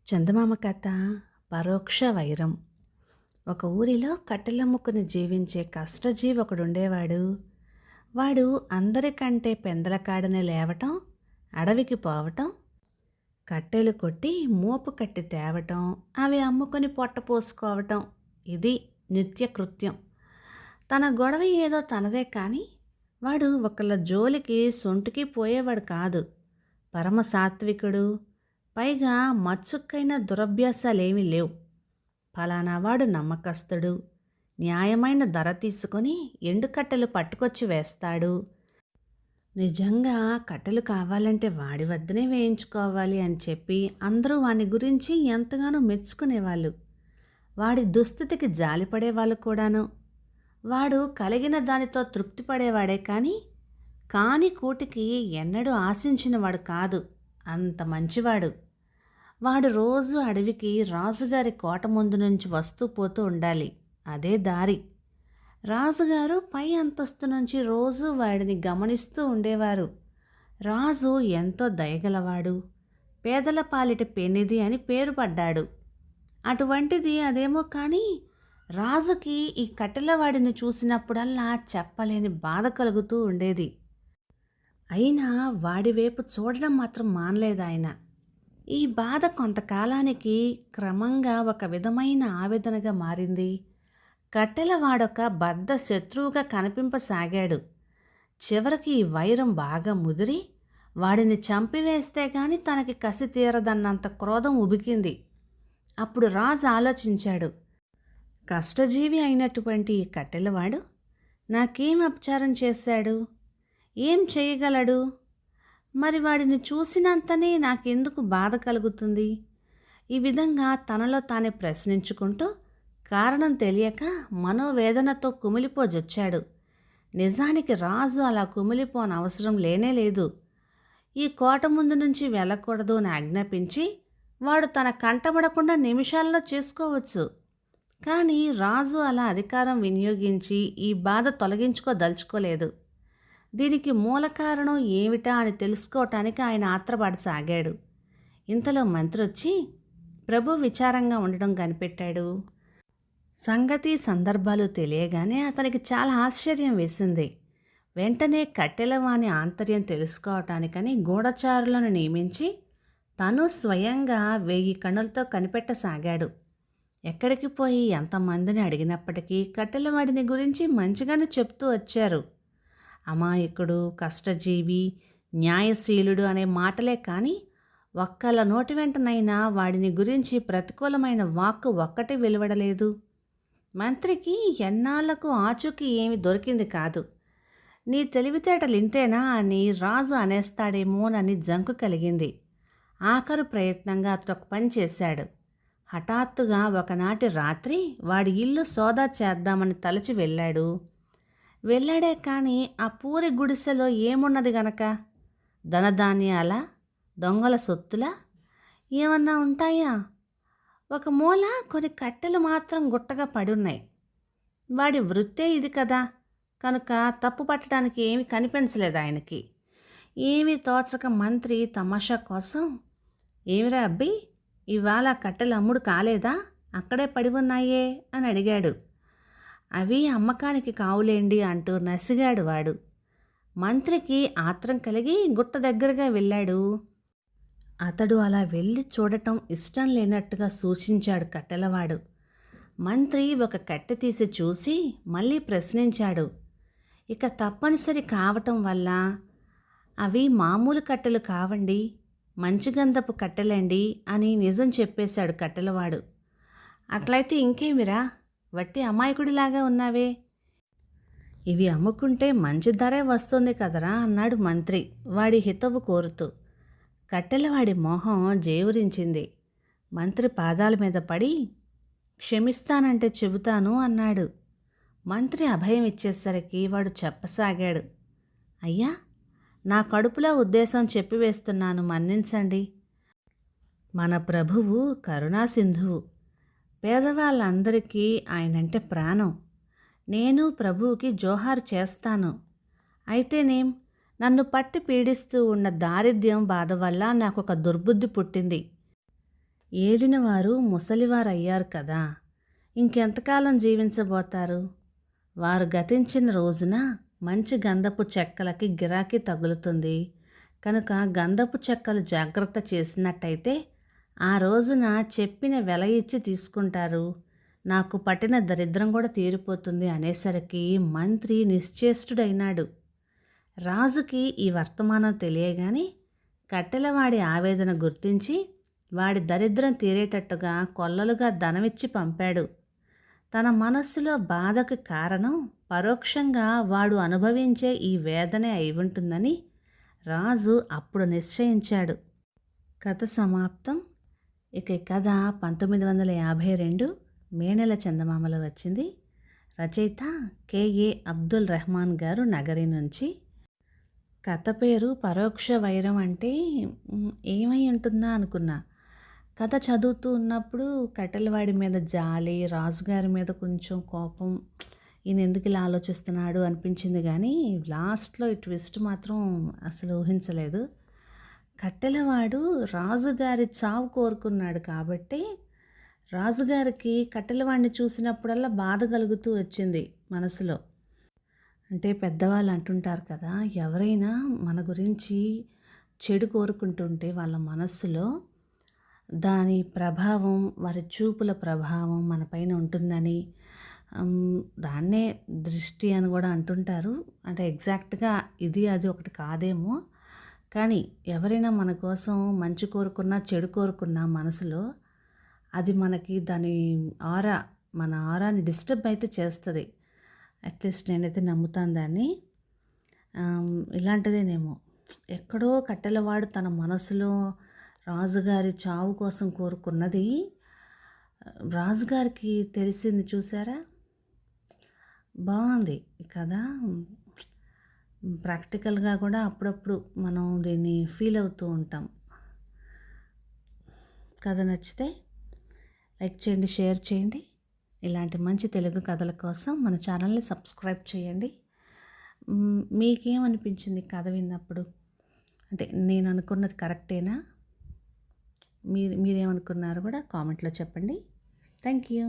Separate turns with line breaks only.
చందమామ కథ పరోక్ష వైరం. ఒక ఊరిలో కట్టెలమ్ముకుని జీవించే కష్టజీవి ఒకడుండేవాడు. వాడు అందరికంటే పెందలకాడనే లేవటం, అడవికి పోవటం, కట్టెలు కొట్టి మోపు కట్టి తేవటం, అవి అమ్ముకొని పొట్ట పోసుకోవటం, ఇది నిత్యకృత్యం. తన గొడవ ఏదో తనదే కానీ వాడు ఒకళ్ళ జోలికి సొంటికి పోయేవాడు కాదు. పరమ సాత్వికుడు. పైగా మచ్చుక్కైన దురభ్యాసాలేమీ లేవు. ఫలానా వాడు నమ్మకస్తుడు, న్యాయమైన ధర తీసుకొని ఎండుకట్టెలు పట్టుకొచ్చి వేస్తాడు. నిజంగా కట్టెలు కావాలంటే వాడి వద్దనే వేయించుకోవాలి అని చెప్పి అందరూ వాని గురించి ఎంతగానో మెచ్చుకునేవాళ్ళు. వాడి దుస్థితికి జాలిపడేవాళ్ళు కూడాను. వాడు కలిగిన దానితో తృప్తి పడేవాడే కాని కూటికి ఎన్నడూ ఆశించినవాడు కాదు. అంత మంచివాడు. వాడు రోజు అడవికి రాజుగారి కోట ముందు నుంచి వస్తూ పోతూ ఉండాలి. అదే దారి. రాజుగారు పై అంతస్తు నుంచి రోజు వాడిని గమనిస్తూ ఉండేవారు. రాజు ఎంతో దయగలవాడు, పేదల పాలిట పెన్నిది అని పేరు పడ్డాడు. అటువంటిది అదేమో కానీ రాజుకి ఈ కట్టెలవాడిని చూసినప్పుడల్లా చెప్పలేని బాధ కలుగుతూ ఉండేది. అయినా వాడివైపు చూడడం మాత్రం మానలేదాయన. ఈ బాధ కొంతకాలానికి క్రమంగా ఒక విధమైన ఆవేదనగా మారింది. కట్టెలవాడొక బద్ధ శత్రువుగా కనిపింపసాగాడు. చివరికి ఈ వైరం బాగా ముదిరి వాడిని చంపివేస్తే గాని తనకి కసి తీరదన్నంత క్రోధం ఉబికింది. అప్పుడు రాజు ఆలోచించాడు. కష్టజీవి అయినటువంటి ఈ కట్టెలవాడు నాకేం అపచారం చేశాడు? ఏం చేయగలడు? మరి వాడిని చూసినంతనే నాకెందుకు బాధ కలుగుతుంది? ఈ విధంగా తనలో తానే ప్రశ్నించుకుంటూ కారణం తెలియక మనోవేదనతో కుమిలిపోజొచ్చాడు. నిజానికి రాజు అలా కుమిలిపోనవసరం లేనేలేదు. ఈ కోట ముందు నుంచి వెళ్ళకూడదు అని ఆజ్ఞాపించి వాడు తన కంటబడకుండా నిమిషాల్లో చేసుకోవచ్చు. కానీ రాజు అలా అధికారం వినియోగించి ఈ బాధ తొలగించుకోదలుచుకోలేదు. దీనికి మూల కారణం ఏమిటా అని తెలుసుకోవటానికి ఆయన ఆత్రపడసాగాడు. ఇంతలో మంత్రి వచ్చి ప్రభు విచారంగా ఉండడం కనిపెట్టాడు. సంగతి సందర్భాలు తెలియగానే అతనికి చాలా ఆశ్చర్యం వేసింది. వెంటనే కట్టెలవాని ఆంతర్యం తెలుసుకోవటానికని గూఢచారులను నియమించి తను స్వయంగా 1000 కన్నులతో కనిపెట్టసాగాడు. ఎక్కడికి పోయి ఎంతమందిని అడిగినప్పటికీ కట్టెలవాడిని గురించి మంచిగానే చెప్తూ వచ్చారు. అమాయకుడు, కష్టజీవి, న్యాయశీలుడు అనే మాటలే కానీ ఒక్కళ్ళ నోటి వెంటనైనా వాడిని గురించి ప్రతికూలమైన వాక్కు ఒక్కటి వెలువడలేదు. మంత్రికి ఎన్నాళ్లకు ఆచూకీ ఏమి దొరికింది కాదు. నీ తెలివితేటలు ఇంతేనా అని రాజు అనేస్తాడేమోనని జంకు కలిగింది. ఆఖరు ప్రయత్నంగా అతడు ఒక పని చేశాడు. హఠాత్తుగా ఒకనాటి రాత్రి వాడి ఇల్లు సోదా చేద్దామని తలచి వెళ్ళాడే కానీ ఆ పూరి గుడిసెలో ఏమున్నది గనక? ధనధాన్యాల, దొంగల సొత్తులా ఏమన్నా ఉంటాయా? ఒక మూల కొన్ని కట్టెలు మాత్రం గుట్టగా పడున్నాయి. వాడి వృత్తే ఇది కదా కనుక తప్పు పట్టడానికి ఏమీ కనిపించలేదు ఆయనకి. ఏమీ తోచక మంత్రి తమాషా కోసం, ఏమిరా అబ్బి, ఇవాళ కట్టెలు అమ్ముడు కాలేదా? అక్కడే పడి ఉన్నాయే అని అడిగాడు. అవి అమ్మకానికి కావులేండి అంటూ నసిగాడు వాడు. మంత్రికి ఆత్రం కలిగి గుట్ట దగ్గరగా వెళ్ళాడు. అతడు అలా వెళ్ళి చూడటం ఇష్టం లేనట్టుగా సూచించాడు కట్టెలవాడు. మంత్రి ఒక కట్టె తీసి చూసి మళ్ళీ ప్రశ్నించాడు. ఇక తప్పనిసరి కావటం వల్ల అవి మామూలు కట్టెలు కావండి, మంచిగంధపు కట్టెలండి అని నిజం చెప్పేశాడు కట్టెలవాడు. అట్లయితే ఇంకేమిరా, వట్టి అమాయకుడిలాగా ఉన్నావే. ఇవి అమ్ముకుంటే మంచి ధరే వస్తుంది కదరా అన్నాడు మంత్రి వాడి హితవు కోరుతూ. కట్టెలవాడి మొహం జేవురించింది. మంత్రి పాదాల మీద పడి క్షమిస్తానంటే చెబుతాను అన్నాడు. మంత్రి అభయం ఇచ్చేసరికి వాడు చెప్పసాగాడు. అయ్యా, నా కడుపులో ఉద్దేశం చెప్పివేస్తున్నాను, మన్నించండి. మన ప్రభువు కరుణాసింధువు. పేదవాళ్ళందరికీ ఆయనంటే ప్రాణం. నేను ప్రభువుకి జోహారు చేస్తాను. అయితేనేం, నన్ను పట్టి పీడిస్తూ ఉన్న దారిద్ర్యం బాధ వల్ల నాకు ఒక దుర్బుద్ధి పుట్టింది. ఏలినవారు ముసలివారయ్యారు కదా! ఇంకెంతకాలం జీవించబోతారు? వారు గతించిన రోజున మంచి గంధపు చెక్కలకి గిరాకీ తగులుతుంది. కనుక గంధపు చెక్కలు జాగ్రత్త చేసినట్టయితే ఆ రోజున చెప్పిన వెల ఇచ్చి తీసుకుంటారు. నాకు పట్టిన దరిద్రం కూడా తీరిపోతుంది అనేసరికి మంత్రి నిశ్చేష్టుడైనాడు. రాజుకి ఈ వర్తమానం తెలియగానే కట్టెలవాడి ఆవేదన గుర్తించి వాడి దరిద్రం తీరేటట్టుగా కొల్లలుగా ధనమిచ్చి పంపాడు. తన మనస్సులో బాధకు కారణం పరోక్షంగా వాడు అనుభవించే ఈ వేదనే అయి ఉంటుందని రాజు అప్పుడు నిశ్చయించాడు. కథ సమాప్తం. ఇక ఈ కథ 1952 మే నెల చందమామలో వచ్చింది. రచయిత కెఏ అబ్దుల్ రెహమాన్ గారు, నగరి నుంచి. కథ పేరు పరోక్ష వైరం. అంటే ఏమై ఉంటుందా అనుకున్నా. కథ చదువుతూ ఉన్నప్పుడు కట్టెలవాడి మీద జాలి, రాజుగారి మీద కొంచెం కోపం, ఈయన ఎందుకు ఇలా ఆలోచిస్తున్నాడు అనిపించింది. కానీ లాస్ట్లో ఈ ట్విస్ట్ మాత్రం అసలు ఊహించలేదు. కట్టెలవాడు రాజుగారి చావు కోరుకున్నాడు కాబట్టి రాజుగారికి కట్టెలవాడిని చూసినప్పుడల్లా బాధ కలుగుతూ వచ్చింది మనసులో. అంటే పెద్దవాళ్ళు అంటుంటారు కదా, ఎవరైనా మన గురించి చెడు కోరుకుంటుంటే వాళ్ళ మనస్సులో దాని ప్రభావం, వారి చూపుల ప్రభావం మన పైన ఉంటుందని, దాన్నే దృష్టి అని కూడా అంటుంటారు. అంటే ఎగ్జాక్ట్గా ఇది అది ఒకటి కాదేమో, కానీ ఎవరైనా మన కోసం మంచి కోరుకున్నా చెడు కోరుకున్నా మనసులో అది మనకి దాని ఆరా, మన ఆరాని డిస్టర్బ్ అయితే చేస్తుంది. అట్లీస్ట్ నేనైతే నమ్ముతాను దాన్ని. ఇలాంటిదేనేమో ఎక్కడో కట్టెలవాడు తన మనసులో రాజుగారి చావు కోసం కోరుకున్నది రాజుగారికి తెలిసింది. చూసారా, బాగుంది ఈ కథ. ప్రాక్టికల్గా కూడా అప్పుడప్పుడు మనం దీన్ని ఫీల్ అవుతూ ఉంటాం. కథ నచ్చితే లైక్ చేయండి, షేర్ చేయండి. ఇలాంటి మంచి తెలుగు కథల కోసం మన ఛానల్ని సబ్స్క్రైబ్ చేయండి. మీకేమనిపించింది కథ విన్నప్పుడు? అంటే నేను అనుకున్నది కరెక్టేనా? మీరేమనుకున్నారు కూడా కామెంట్లో చెప్పండి. Thank you.